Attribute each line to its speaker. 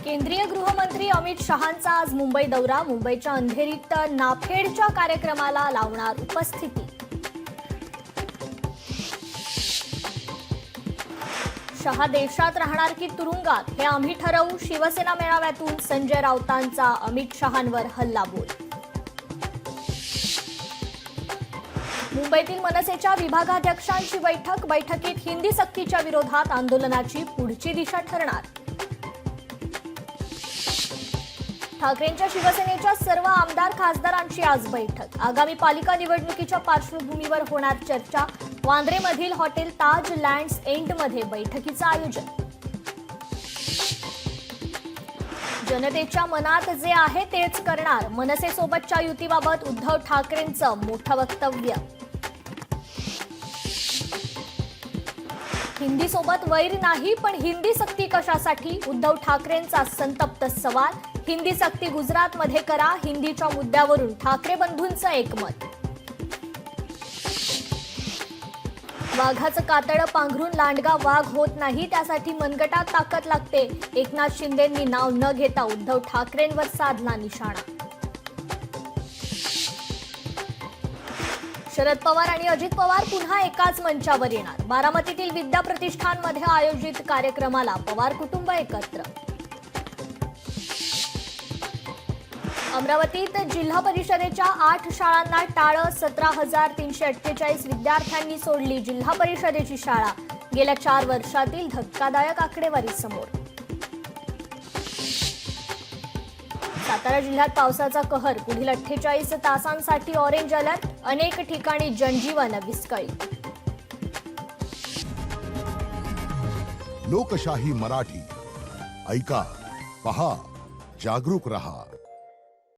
Speaker 1: केंद्रीय गृहमंत्री अमित शहांचा आज मुंबई दौरा। मुंबईच्या अंधेरीत नाफेडच्या कार्यक्रमाला लावणार उपस्थिती। शहा देशात राहणार की तुरुंगात हे आम्ही ठरवू। शिवसेना मेळाव्यातून संजय राऊतांचा अमित शहांवर हल्लाबोल। मुंबईतील मनसेच्या विभागाध्यक्षांची बैठकीत हिंदी सक्तीच्या विरोधात आंदोलनाची पुढची दिशा ठरणार। ठाकरेंच्या शिवसेनेच्या सर्व आमदार खासदारांची आज बैठक। आगामी पालिका निवडणुकीच्या पार्श्वभूमीवर होणार चर्चा। वांद्रेमधील हॉटेल ताज लँड्स एंडमध्ये बैठकीचं आयोजन। जनतेच्या मनात जे आहे तेच करणार। मनसेसोबतच्या युतीबाबत उद्धव ठाकरेंचं मोठं वक्तव्य। हिंदीसोबत वैर नाही, पण हिंदी सक्ती कशासाठी? उद्धव ठाकरेंचा संतप्त सवाल। हिंदी सक्ती गुजरातमध्ये करा, हिंदीच्या मुद्द्यावरून ठाकरे बंधूंचं एकमत। वाघाचं कातडं पांघरून लांडगा वाघ होत नाही, त्यासाठी मनगटात ताकद लागते। एकनाथ शिंदेंनी नाव न घेता उद्धव ठाकरेंवर साधला निशाणा। शरद पवार आणि अजित पवार पुन्हा एकाच मंचावर येणार। बारामतीतील विद्या प्रतिष्ठानमध्ये आयोजित कार्यक्रमाला पवार कुटुंब एकत्र। अमरावतीत जिल्हा परिषदेच्या 8 शाळांना टाळं। 17,348 विद्यार्थ्यांनी सोडली जिल्हा परिषदेची शाळा। गेल्या 4 वर्षातील धक्कादायक आकडेवारी समोर। सातारा जिल्ह्यात पावसाचा कहर। पुढील 48 तासांसाठी ऑरेंज अलर्ट। अनेक ठिकाणी जनजीवन विस्कळीत।
Speaker 2: लोकशाही मराठी ऐका, पहा, जागरूक रहा।